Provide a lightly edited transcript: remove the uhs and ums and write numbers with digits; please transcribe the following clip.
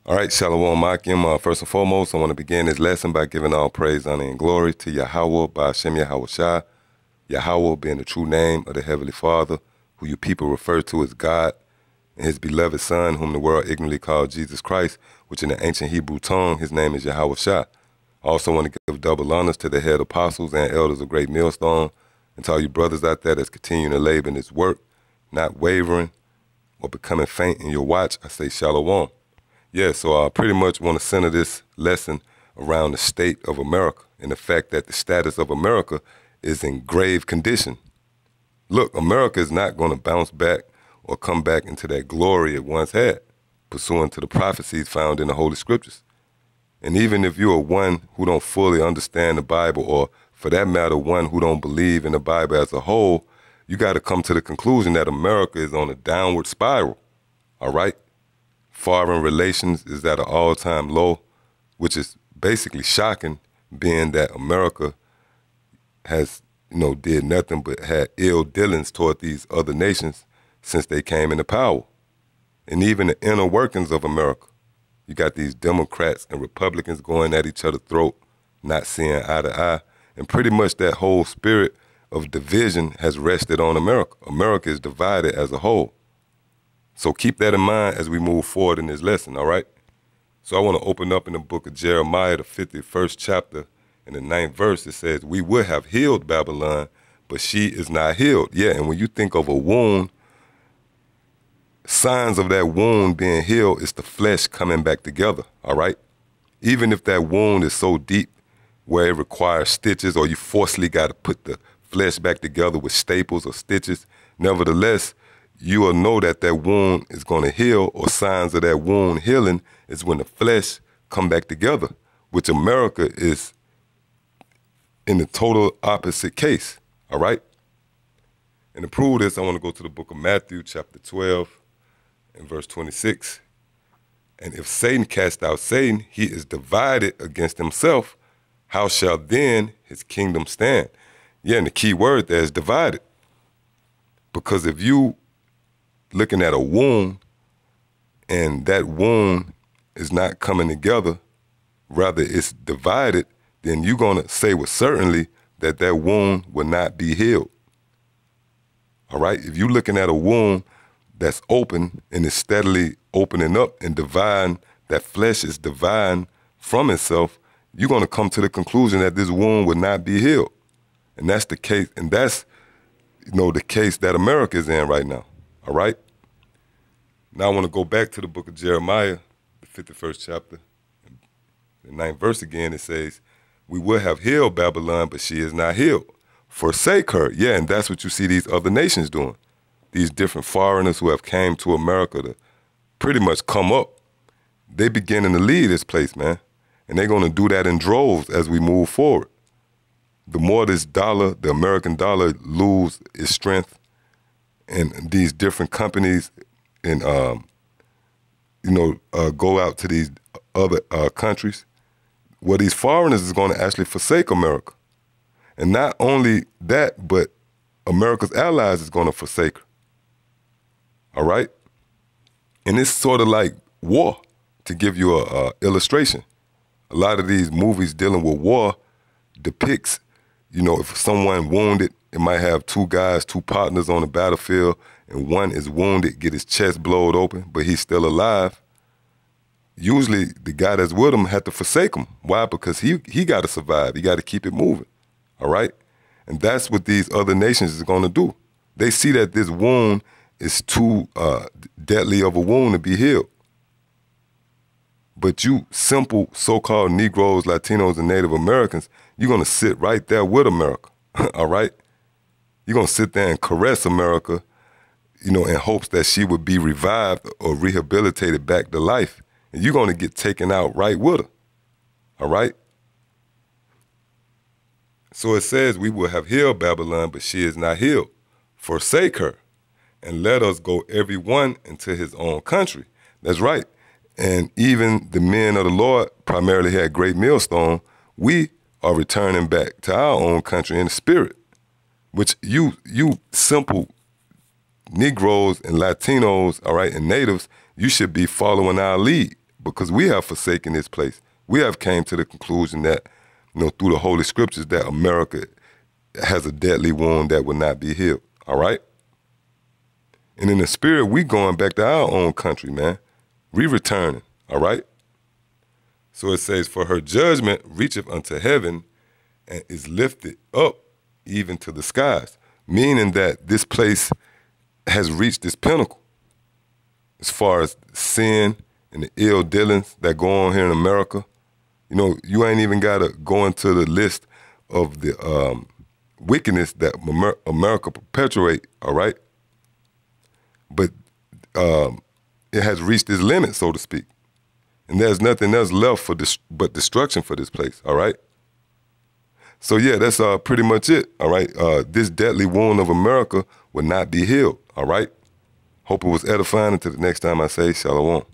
All right, Shalom Akim. First and foremost, I want to begin this lesson by giving all praise, honor, and glory to Yahweh, by Hashem Yahweh Shai. Yahweh being the true name of the Heavenly Father, who you people refer to as God, and his beloved Son, whom the world ignorantly called Jesus Christ, which in the ancient Hebrew tongue, his name is Yahweh Shai. I also want to give double honors to the head apostles and elders of Great Millstone, and to all you brothers out there that's continuing to labor in this work, not wavering or becoming faint in your watch. I say Shalom. Yeah, so I pretty much want to center this lesson around the state of America and the fact that the status of America is in grave condition. Look, America is not going to bounce back or come back into that glory it once had, pursuant to the prophecies found in the Holy Scriptures. And even if you are one who don't fully understand the Bible, or for that matter, one who don't believe in the Bible as a whole, you got to come to the conclusion that America is on a downward spiral, all right? Foreign relations is at an all-time low, which is basically shocking, being that America has, did nothing but had ill dealings toward these other nations since they came into power. And even the inner workings of America, you got these Democrats and Republicans going at each other's throat, not seeing eye to eye, and pretty much that whole spirit of division has rested on America. America is divided as a whole. So keep that in mind as we move forward in this lesson, all right? So I want to open up in the book of Jeremiah, the 51st chapter, in the 9th verse. It says, "We would have healed Babylon, but she is not healed." Yeah, and when you think of a wound, signs of that wound being healed is the flesh coming back together, all right? Even if that wound is so deep where it requires stitches, or you forcibly got to put the flesh back together with staples or stitches, nevertheless, you will know that that wound is going to heal, or signs of that wound healing is when the flesh come back together, which America is in the total opposite case, all right? And to prove this, I want to go to the book of Matthew, chapter 12, and verse 26. "And if Satan cast out Satan, he is divided against himself. How shall then his kingdom stand?" Yeah, and the key word there is divided. Because if you looking at a wound and that wound is not coming together, rather it's divided, then you're going to say with certainty that that wound will not be healed. All right? If you're looking at a wound that's open and is steadily opening up and dividing, that flesh is dividing from itself, you're going to come to the conclusion that this wound will not be healed. And that's the case, and that's, the case that America is in right now. All right? Now I want to go back to the book of Jeremiah, the 51st chapter, the 9th verse again. It says, "We would have healed Babylon, but she is not healed. Forsake her." Yeah, and that's what you see these other nations doing. These different foreigners who have came to America to pretty much come up. They beginning to lead this place, man. And they're going to do that in droves as we move forward. The more this dollar, the American dollar, lose its strength, and these different companies and, go out to these other countries, well, these foreigners is going to actually forsake America. And not only that, but America's allies is going to forsake her. All right? And it's sort of like war, to give you a illustration. A lot of these movies dealing with war depicts, if someone wounded, it might have two guys, two partners on the battlefield, and one is wounded, get his chest blowed open, but he's still alive. Usually the guy that's with him had to forsake him. Why? Because he got to survive. He got to keep it moving, all right? And that's what these other nations is going to do. They see that this wound is too deadly of a wound to be healed. But you simple so-called Negroes, Latinos, and Native Americans, you're going to sit right there with America, all right? You're going to sit there and caress America, in hopes that she would be revived or rehabilitated back to life. And you're going to get taken out right with her, all right? So it says, "We will have healed Babylon, but she is not healed. Forsake her, and let us go every one into his own country." That's right. And even the men of the Lord, primarily here at Great Millstone, we are returning back to our own country in the spirit, which you simple Negroes and Latinos, all right, and natives, you should be following our lead, because we have forsaken this place. We have came to the conclusion that, through the Holy Scriptures, that America has a deadly wound that will not be healed, all right? And in the spirit, we going back to our own country, man. We returning, all right? So it says, for her judgment reacheth unto heaven and is lifted up even to the skies, meaning that this place has reached its pinnacle as far as sin and the ill dealings that go on here in America. You ain't even got to go into the list of the wickedness that America perpetuate, all right? But it has reached its limit, so to speak. And there's nothing else left but destruction for this place, all right? So yeah, that's pretty much it, all right? This deadly wound of America will not be healed, all right? Hope it was edifying. Until the next time I say shalom.